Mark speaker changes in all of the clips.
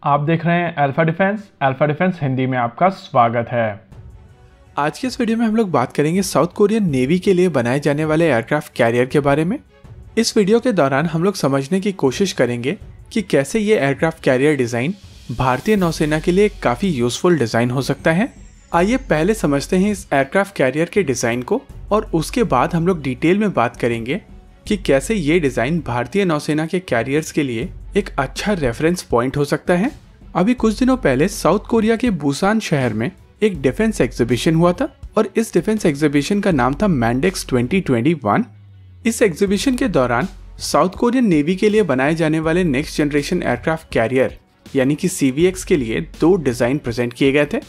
Speaker 1: आप देख रहे हैं अल्फा डिफेंस हिंदी में आपका स्वागत है।
Speaker 2: आज के इस वीडियो में हम लोग बात करेंगे साउथ कोरियन नेवी के लिए बनाए जाने वाले एयरक्राफ्ट कैरियर के बारे में। इस वीडियो के दौरान हम लोग समझने की कोशिश करेंगे कि कैसे ये एयरक्राफ्ट कैरियर डिज़ाइन भारतीय नौसेना के लिए काफ़ी यूजफुल डिज़ाइन हो सकता है। आइए पहले समझते हैं इस एयरक्राफ्ट कैरियर के डिज़ाइन को और उसके बाद हम लोग डिटेल में बात करेंगे कि कैसे ये डिज़ाइन भारतीय नौसेना के कैरियर्स के लिए एक अच्छा रेफरेंस पॉइंट हो सकता है। अभी कुछ दिनों पहले साउथ कोरिया के बुसान शहर में एक डिफेंस एग्जीबिशन हुआ था और इस डिफेंस एग्जीबिशन का नाम था मैंडेक्स 2021। इस एग्जीबिशन के दौरान साउथ कोरियन नेवी के लिए बनाए जाने वाले नेक्स्ट जनरेशन एयरक्राफ्ट कैरियर यानी कि CVX के लिए 2 डिज़ाइन प्रेजेंट किए गए थे।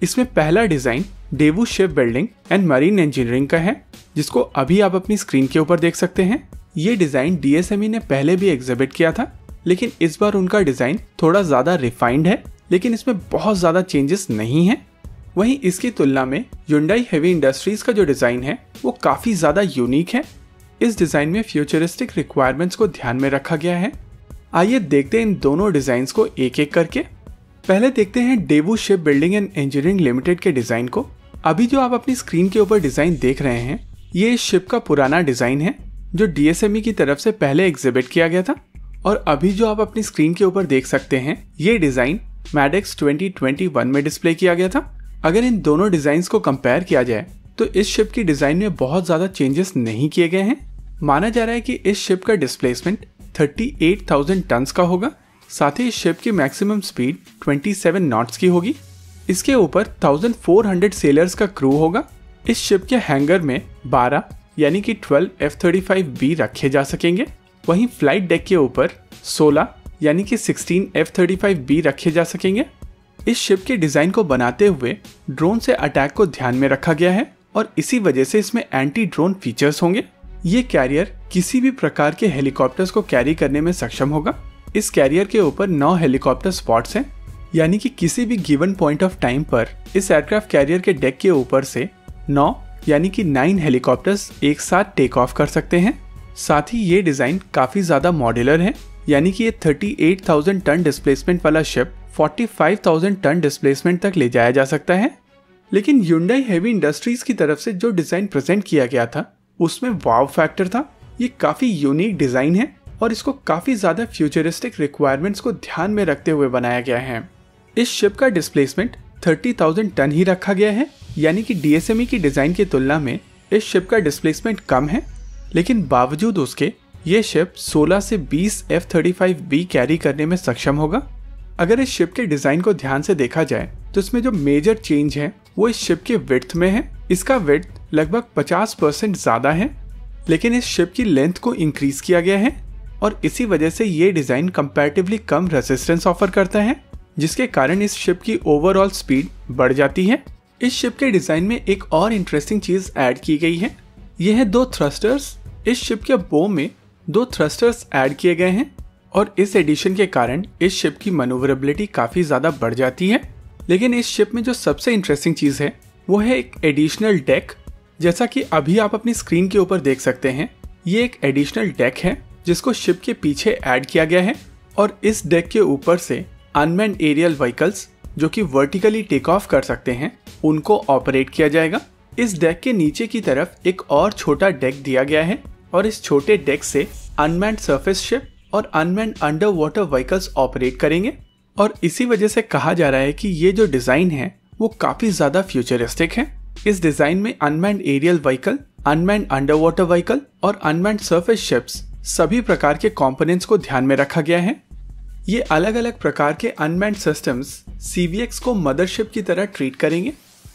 Speaker 2: इसमें पहला design Daewoo ship building and marine engineering का है, जिसको अभी आप अपनी स्क्रीन के ऊपर देख सकते हैं। ये डिज़ाइन DSME ने पहले भी एग्जिबिट किया था, लेकिन इस बार उनका डिज़ाइन थोड़ा ज़्यादा रिफाइंड है, लेकिन इसमें बहुत ज़्यादा चेंजेस नहीं है। वहीं इसकी तुलना में Hyundai हेवी इंडस्ट्रीज का जो डिज़ाइन है वो काफ़ी ज़्यादा यूनिक है। इस डिज़ाइन में फ्यूचरिस्टिक रिक्वायरमेंट्स को ध्यान में रखा गया है। आइए देखते हैं इन दोनों डिज़ाइंस को एक एक करके। पहले देखते हैं Daewoo ship building and engineering limited के डिज़ाइन को। अभी जो आप अपनी स्क्रीन के ऊपर डिज़ाइन देख रहे हैं ये इस शिप का पुराना डिज़ाइन है जो DSME की तरफ से पहले एग्जिबिट किया गया था। और अभी जो आप अपनी स्क्रीन के ऊपर देख सकते हैं ये डिज़ाइन मैडेक्स 2021 में डिस्प्ले किया गया था। अगर इन दोनों डिज़ाइंस को कंपेयर किया जाए तो इस शिप की डिज़ाइन में बहुत ज़्यादा चेंजेस नहीं किए गए हैं। माना जा रहा है कि इस शिप का डिस्प्लेसमेंट 38,000 टन्स का होगा। साथ ही इस शिप की मैक्सिमम स्पीड 27 नॉट्स की होगी। इसके ऊपर 1400 सेलर्स का क्रू होगा। इस शिप के हैंगर में 12 यानी कि 12 F-35B रखे जा सकेंगे। वहीं फ्लाइट डेक के ऊपर 16 यानी कि 16 F-35B रखे जा सकेंगे। इस शिप के डिज़ाइन को बनाते हुए ड्रोन से अटैक को ध्यान में रखा गया है और इसी वजह से इसमें एंटी ड्रोन फीचर्स होंगे। ये कैरियर किसी भी प्रकार के हेलीकॉप्टर्स को कैरी करने में सक्षम होगा। इस कैरियर के ऊपर 9 हेलीकॉप्टर स्पॉट्स हैं, यानी कि किसी भी गिवन पॉइंट ऑफ टाइम पर इस एयरक्राफ्ट कैरियर के डेक के ऊपर से 9 यानी कि 9 हेलीकॉप्टर्स एक साथ टेक ऑफ कर सकते हैं। साथ ही ये डिज़ाइन काफ़ी ज़्यादा मॉड्यूलर है, यानी कि ये 38,000 टन डिस्प्लेसमेंट वाला शिप 45,000 टन डिस्प्लेसमेंट तक ले जाया जा सकता है। लेकिन Hyundai हेवी इंडस्ट्रीज की तरफ से जो डिज़ाइन प्रेजेंट किया गया था उसमें वाव फैक्टर था। ये काफ़ी यूनिक डिज़ाइन है और इसको काफ़ी ज़्यादा फ्यूचरिस्टिक रिक्वायरमेंट्स को ध्यान में रखते हुए बनाया गया है। इस शिप का डिस्प्लेसमेंट 30,000 टन ही रखा गया है, यानी कि DSME की डिज़ाइन की तुलना में इस शिप का डिस्प्लेसमेंट कम है। लेकिन बावजूद उसके ये शिप 16 से 20 F-35B कैरी करने में सक्षम होगा। अगर इस शिप के डिज़ाइन को ध्यान से देखा जाए तो इसमें जो मेजर चेंज है वो इस शिप के विड्थ में है। इसका विड्थ लगभग 50% ज़्यादा है, लेकिन इस शिप की लेंथ को इंक्रीज किया गया है और इसी वजह से ये डिज़ाइन कंपैरेटिवली कम रेजिस्टेंस ऑफर करता है, जिसके कारण इस शिप की ओवरऑल स्पीड बढ़ जाती है। इस शिप के डिज़ाइन में एक और इंटरेस्टिंग चीज़ ऐड की गई है, यह है 2 थ्रस्टर्स। इस शिप के बो में 2 थ्रस्टर्स ऐड किए गए हैं और इस एडिशन के कारण इस शिप की मैन्यूवरेबिलिटी काफ़ी ज़्यादा बढ़ जाती है। लेकिन इस शिप में जो सबसे इंटरेस्टिंग चीज़ है वो है एक एडिशनल डेक। जैसा कि अभी आप अपनी स्क्रीन के ऊपर देख सकते हैं ये एक एडिशनल डेक है जिसको शिप के पीछे ऐड किया गया है और इस डेक के ऊपर से अनमैन्ड एरियल व्हीकल्स जो कि वर्टिकली टेक ऑफ कर सकते हैं उनको ऑपरेट किया जाएगा। इस डेक के नीचे की तरफ एक और छोटा डेक दिया गया है और इस छोटे डेक से अनमैन्ड सरफेस शिप और unmanned under water vehicles operate करेंगे। और इसी वजह से कहा जा रहा है कि ये जो डिज़ाइन है वो काफ़ी ज़्यादा फ्यूचरिस्टिक है। इस डिज़ाइन में unmanned aerial vehicle, unmanned under water vehicle और अनमैन्ड सरफेस शिप्स सभी प्रकार के कंपोनेंट्स को ध्यान में रखा गया है। ये अलग अलग प्रकार के अनमैन्ड सिस्टम्स CVX को मदरशिप की तरह ट्रीट करेंगे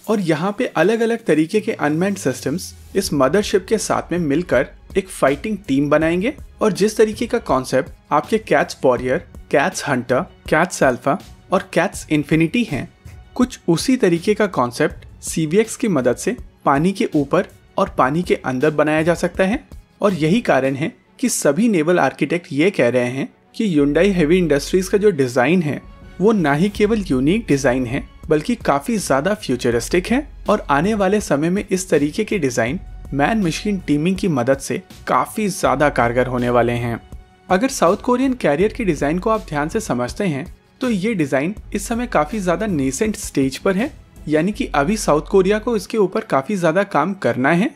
Speaker 2: और यहाँ पे अलग अलग तरीके के अनमैन्ड सिस्टम्स इस मदरशिप के साथ में मिलकर एक फाइटिंग टीम बनाएंगे। और जिस तरीके का कॉन्सेप्ट आपके cats warrior, cats Hunter, cats alpha और कैट्स इन्फिनिटी हैं, कुछ उसी तरीके का कॉन्सेप्ट CVX की मदद से पानी के ऊपर और पानी के अंदर बनाया जा सकता है। और यही कारण है कि सभी नेवल आर्किटेक्ट ये कह रहे हैं कि Hyundai हेवी इंडस्ट्रीज का जो डिज़ाइन है वो ना ही केवल यूनिक डिज़ाइन है बल्कि काफ़ी ज़्यादा फ्यूचरिस्टिक है और आने वाले समय में इस तरीके के डिज़ाइन मैन मशीन टीमिंग की मदद से काफ़ी ज़्यादा कारगर होने वाले हैं। अगर साउथ कोरियन कैरियर के डिज़ाइन को आप ध्यान से समझते हैं तो ये डिज़ाइन इस समय काफ़ी ज़्यादा नेसेंट स्टेज पर है, यानी कि अभी साउथ कोरिया को इसके ऊपर काफ़ी ज़्यादा काम करना है।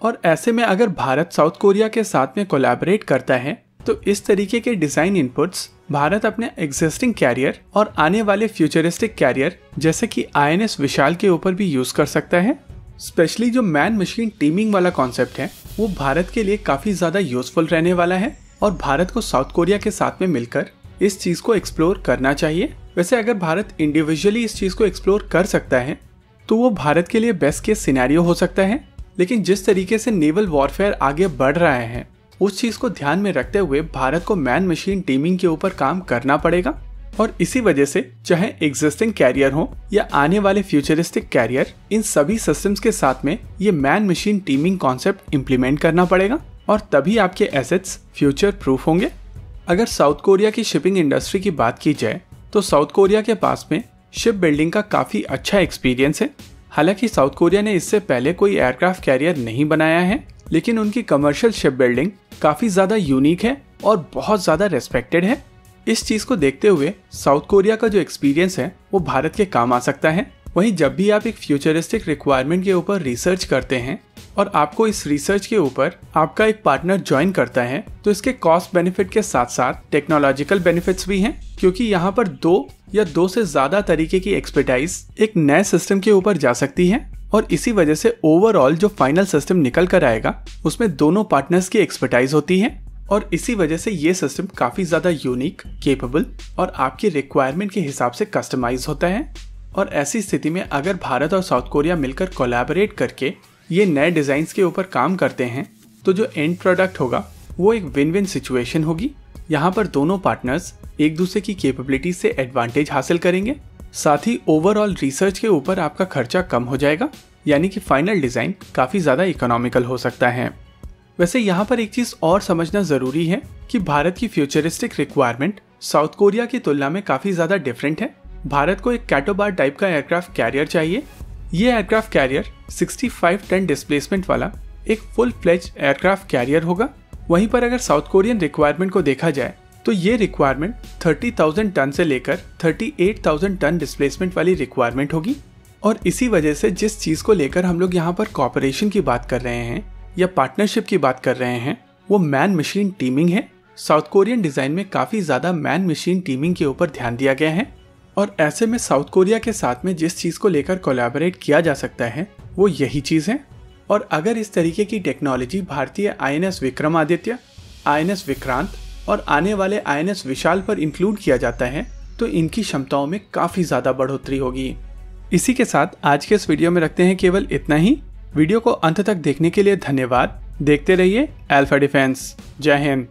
Speaker 2: और ऐसे में अगर भारत साउथ कोरिया के साथ में कोलैबोरेट करता है तो इस तरीके के डिज़ाइन इनपुट्स भारत अपने एग्जिस्टिंग कैरियर और आने वाले फ्यूचरिस्टिक कैरियर जैसे कि INS विशाल के ऊपर भी यूज़ कर सकता है। स्पेशली जो मैन मशीन टीमिंग वाला कॉन्सेप्ट है वो भारत के लिए काफ़ी ज़्यादा यूजफुल रहने वाला है और भारत को साउथ कोरिया के साथ में मिलकर इस चीज़ को एक्सप्लोर करना चाहिए। वैसे अगर भारत इंडिविजुअली इस चीज़ को एक्सप्लोर कर सकता है तो वो भारत के लिए बेस्ट केस सिनेरियो हो सकता है, लेकिन जिस तरीके से नेवल वॉरफेयर आगे बढ़ रहा है उस चीज़ को ध्यान में रखते हुए भारत को मैन मशीन टीमिंग के ऊपर काम करना पड़ेगा। और इसी वजह से चाहे एग्जिस्टिंग कैरियर हो या आने वाले फ्यूचरिस्टिक कैरियर, इन सभी सिस्टम्स के साथ में ये man machine teeming concept implement करना पड़ेगा और तभी आपके एसेट्स फ्यूचर प्रूफ होंगे। अगर साउथ कोरिया की शिपिंग इंडस्ट्री की बात की जाए तो साउथ कोरिया के पास में शिप बिल्डिंग का काफ़ी अच्छा एक्सपीरियंस है। हालांकि साउथ कोरिया ने इससे पहले कोई एयरक्राफ्ट कैरियर नहीं बनाया है, लेकिन उनकी कमर्शियल शिप बिल्डिंग काफ़ी ज़्यादा यूनिक है और बहुत ज़्यादा रेस्पेक्टेड है। इस चीज़ को देखते हुए साउथ कोरिया का जो एक्सपीरियंस है वो भारत के काम आ सकता है। वहीं जब भी आप एक फ्यूचरिस्टिक रिक्वायरमेंट के ऊपर रिसर्च करते हैं और आपको इस रिसर्च के ऊपर आपका एक पार्टनर ज्वाइन करता है तो इसके कॉस्ट बेनिफिट के साथ साथ टेक्नोलॉजिकल बेनिफिट्स भी हैं, क्योंकि यहाँ पर दो से ज़्यादा तरीके की एक्सपर्टाइज एक नए सिस्टम के ऊपर जा सकती है और इसी वजह से ओवरऑल जो फाइनल सिस्टम निकल कर आएगा उसमें दोनों पार्टनर्स की एक्सपर्टाइज होती है और इसी वजह से ये सिस्टम काफ़ी ज़्यादा यूनिक, केपेबल और आपकी रिक्वायरमेंट के हिसाब से कस्टमाइज होता है। और ऐसी स्थिति में अगर भारत और साउथ कोरिया मिलकर कोलैबोरेट करके ये नए डिज़ाइंस के ऊपर काम करते हैं तो जो एंड प्रोडक्ट होगा वो एक विन विन सिचुएशन होगी। यहाँ पर दोनों पार्टनर्स एक दूसरे की कैपेबिलिटी से एडवांटेज हासिल करेंगे, साथ ही ओवरऑल रिसर्च के ऊपर आपका खर्चा कम हो जाएगा, यानी कि फाइनल डिज़ाइन काफ़ी ज़्यादा इकोनॉमिकल हो सकता है। वैसे यहाँ पर एक चीज़ और समझना ज़रूरी है कि भारत की फ्यूचरिस्टिक रिक्वायरमेंट साउथ कोरिया की तुलना में काफ़ी ज़्यादा डिफरेंट है। भारत को एक कैटोबार टाइप का एयरक्राफ्ट कैरियर चाहिए। ये एयरक्राफ्ट कैरियर 65 टन डिस्प्लेसमेंट वाला एक फुल फ्लेज एयरक्राफ्ट कैरियर होगा। वहीं पर अगर साउथ कोरियन रिक्वायरमेंट को देखा जाए तो ये रिक्वायरमेंट 30,000 टन से लेकर 38,000 टन डिस्प्लेसमेंट वाली रिक्वायरमेंट होगी। और इसी वजह से जिस चीज़ को लेकर हम लोग यहाँ पर कॉपरेशन की बात कर रहे हैं या पार्टनरशिप की बात कर रहे हैं वो मैन मशीन टीमिंग है। साउथ कोरियन डिज़ाइन में काफ़ी ज़्यादा मैन मशीन टीमिंग के ऊपर ध्यान दिया गया है और ऐसे में साउथ कोरिया के साथ में जिस चीज़ को लेकर कोलैबोरेट किया जा सकता है वो यही चीज़ है। और अगर इस तरीके की टेक्नोलॉजी भारतीय INS विक्रमादित्य, INS विक्रांत और आने वाले INS विशाल पर इंक्लूड किया जाता है तो इनकी क्षमताओं में काफ़ी ज़्यादा बढ़ोतरी होगी। इसी के साथ आज के इस वीडियो में रखते हैं केवल इतना ही। वीडियो को अंत तक देखने के लिए धन्यवाद। देखते रहिए अल्फा डिफेंस। जय हिंद।